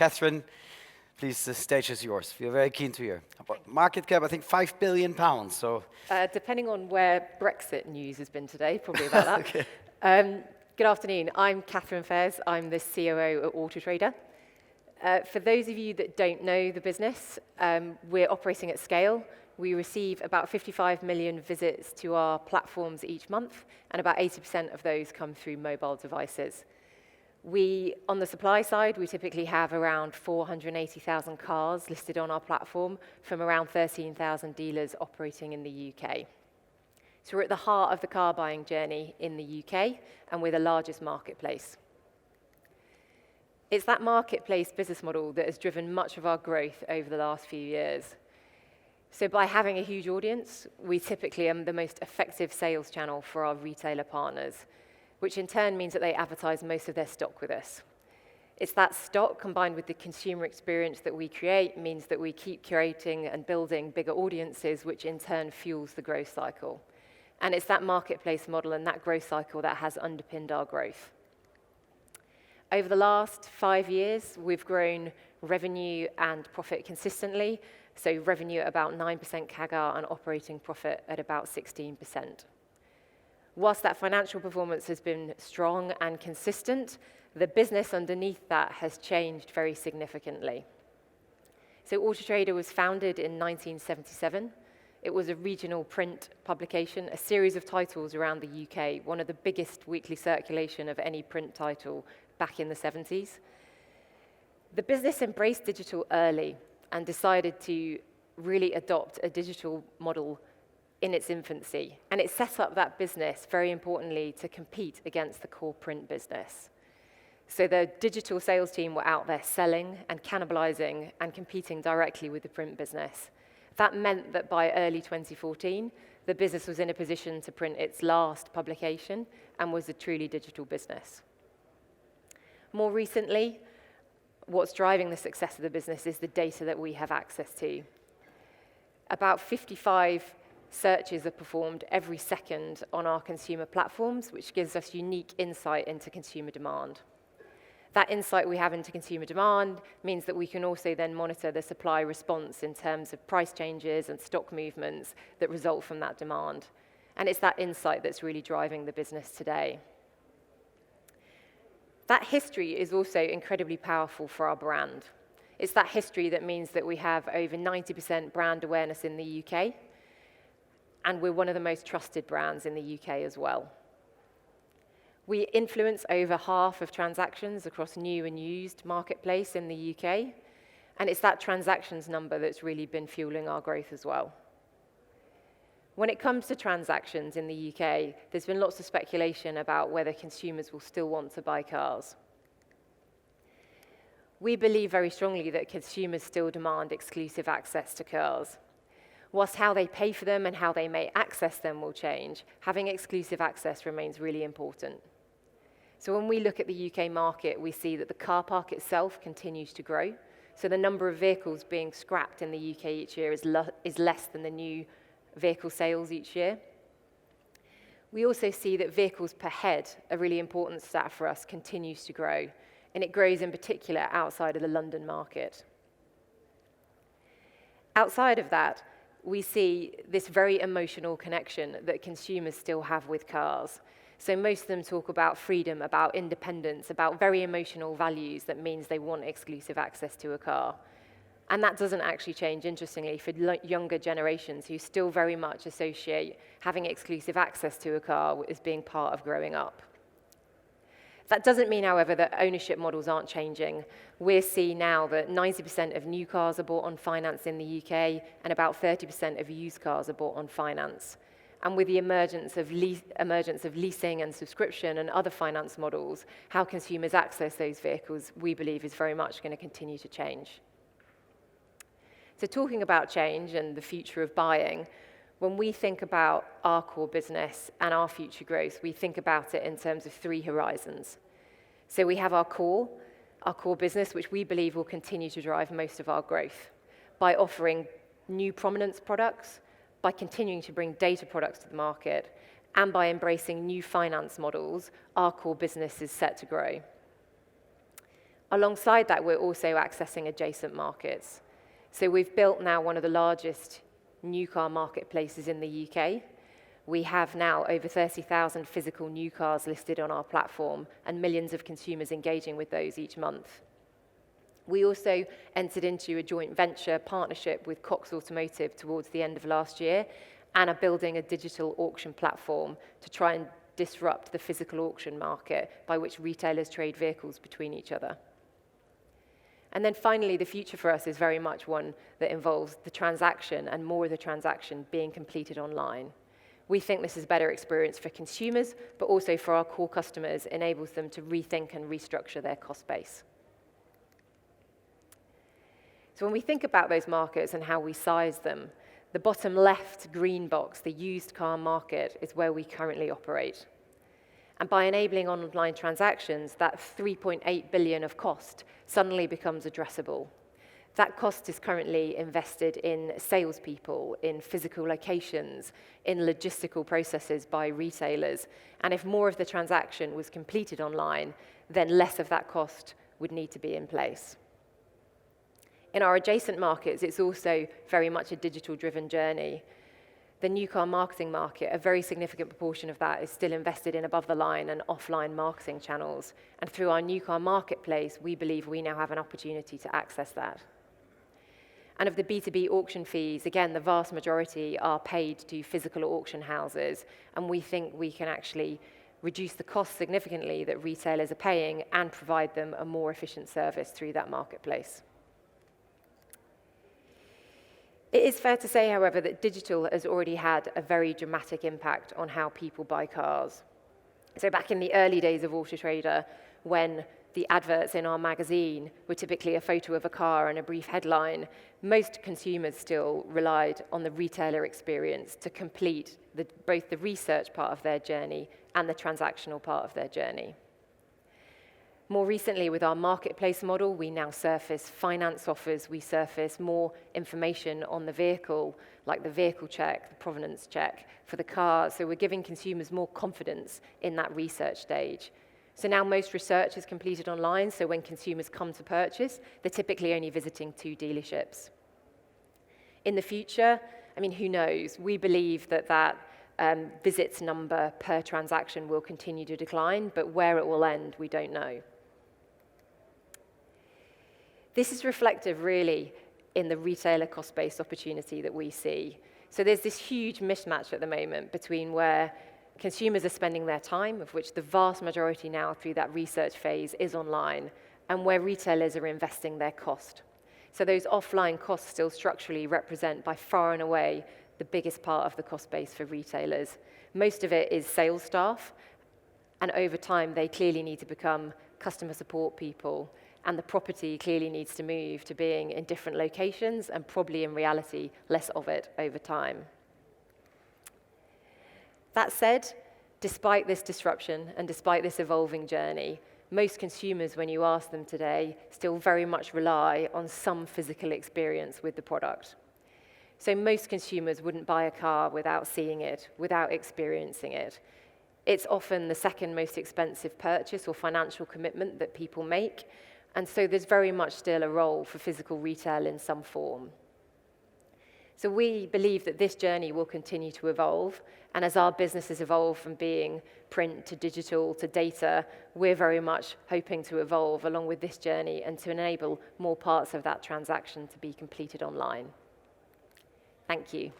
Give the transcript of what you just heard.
Catherine, please, the stage is yours. We're very keen to hear. About market cap, I think £5 billion. So, depending on where Brexit news has been today, probably about that. okay. Good afternoon. I'm Catherine Faiers. I'm the COO at Autotrader. For those of you that don't know the business, we're operating at scale. We receive about 55 million visits to our platforms each month, and about 80% of those come through mobile devices. On the supply side, we typically have around 480,000 cars listed on our platform from around 13,000 dealers operating in the UK. So we're at the heart of the car buying journey in the UK, and we're the largest marketplace. It's that marketplace business model that has driven much of our growth over the last few years. So by having a huge audience, we typically are the most effective sales channel for our retailer partners, which in turn means that they advertise most of their stock with us. It's that stock combined with the consumer experience that we create means that we keep curating and building bigger audiences, which in turn fuels the growth cycle. And it's that marketplace model and that growth cycle that has underpinned our growth. Over the last 5 years, we've grown revenue and profit consistently. So revenue at about 9% CAGR and operating profit at about 16%. Whilst that financial performance has been strong and consistent, the business underneath that has changed very significantly. So Autotrader was founded in 1977. It was a regional print publication, a series of titles around the UK, one of the biggest weekly circulation of any print title back in the 70s. The business embraced digital early and decided to really adopt a digital model in its infancy. And it set up that business, very importantly, to compete against the core print business. So the digital sales team were out there selling and cannibalizing and competing directly with the print business. That meant that by early 2014, the business was in a position to print its last publication and was a truly digital business. More recently, what's driving the success of the business is the data that we have access to. About 55 searches are performed every second on our consumer platforms, which gives us unique insight into consumer demand. That insight we have into consumer demand means that we can also then monitor the supply response in terms of price changes and stock movements that result from that demand. And it's that insight that's really driving the business today. That history is also incredibly powerful for our brand. It's that history that means that we have over 90% brand awareness in the UK, and we're one of the most trusted brands in the UK as well. We influence over half of transactions across new and used marketplace in the UK, and it's that transactions number that's really been fueling our growth as well. When it comes to transactions in the UK, there's been lots of speculation about whether consumers will still want to buy cars. We believe very strongly that consumers still demand exclusive access to cars. Whilst how they pay for them and how they may access them will change, having exclusive access remains really important. So when we look at the UK market, we see that the car park itself continues to grow. So the number of vehicles being scrapped in the UK each year is less than the new vehicle sales each year. We also see that vehicles per head, a really important stat for us, continues to grow, and it grows in particular outside of the London market. Outside of that, we see this very emotional connection that consumers still have with cars. So most of them talk about freedom, about independence, about very emotional values that means they want exclusive access to a car. And that doesn't actually change, interestingly, for younger generations who still very much associate having exclusive access to a car as being part of growing up. That doesn't mean, however, that ownership models aren't changing. We see now that 90% of new cars are bought on finance in the UK, and about 30% of used cars are bought on finance. And with the emergence of leasing and subscription and other finance models, how consumers access those vehicles, we believe, is very much going to continue to change. So talking about change and the future of buying, when we think about our core business and our future growth, we think about it in terms of 3 horizons. So we have our core business, which we believe will continue to drive most of our growth by offering new prominence products, by continuing to bring data products to the market, and by embracing new finance models. Our core business is set to grow. Alongside that, we're also accessing adjacent markets. So we've built now one of the largest new car marketplaces in the UK. We have now over 30,000 physical new cars listed on our platform and millions of consumers engaging with those each month. We also entered into a joint venture partnership with Cox Automotive towards the end of last year and are building a digital auction platform to try and disrupt the physical auction market by which retailers trade vehicles between each other. And then finally, the future for us is very much one that involves the transaction and more of the transaction being completed online. We think this is a better experience for consumers, but also for our core customers, enables them to rethink and restructure their cost base. So when we think about those markets and how we size them, the bottom left green box, the used car market, is where we currently operate. And by enabling online transactions, that 3.8 billion of cost suddenly becomes addressable. That cost is currently invested in salespeople, in physical locations, in logistical processes by retailers. And if more of the transaction was completed online, then less of that cost would need to be in place. In our adjacent markets, it's also very much a digital-driven journey. The new car marketing market, a very significant proportion of that is still invested in above-the-line and offline marketing channels. And through our new car marketplace, we believe we now have an opportunity to access that. And of the B2B auction fees, again, the vast majority are paid to physical auction houses, and we think we can actually reduce the cost significantly that retailers are paying and provide them a more efficient service through that marketplace. It is fair to say, however, that digital has already had a very dramatic impact on how people buy cars. So back in the early days of Auto Trader, when the adverts in our magazine were typically a photo of a car and a brief headline, most consumers still relied on the retailer experience to complete both the research part of their journey and the transactional part of their journey. More recently, with our marketplace model, we now surface finance offers, we surface more information on the vehicle, like the vehicle check, the provenance check for the car, so we're giving consumers more confidence in that research stage. So now most research is completed online, so when consumers come to purchase, they're typically only visiting 2 dealerships. In the future, I mean, who knows? We believe that visits number per transaction will continue to decline, but where it will end, we don't know. This is reflective, really, in the retailer cost-based opportunity that we see. So there's this huge mismatch at the moment between where consumers are spending their time, of which the vast majority now through that research phase is online, and where retailers are investing their cost. So those offline costs still structurally represent by far and away the biggest part of the cost base for retailers. Most of it is sales staff, and over time they clearly need to become customer support people, and the property clearly needs to move to being in different locations and probably in reality less of it over time. That said, despite this disruption and despite this evolving journey, most consumers, when you ask them today, still very much rely on some physical experience with the product. So most consumers wouldn't buy a car without seeing it, without experiencing it. It's often the second most expensive purchase or financial commitment that people make, and so there's very much still a role for physical retail in some form. So we believe that this journey will continue to evolve, and as our businesses evolve from being print to digital to data, we're very much hoping to evolve along with this journey and to enable more parts of that transaction to be completed online. Thank you.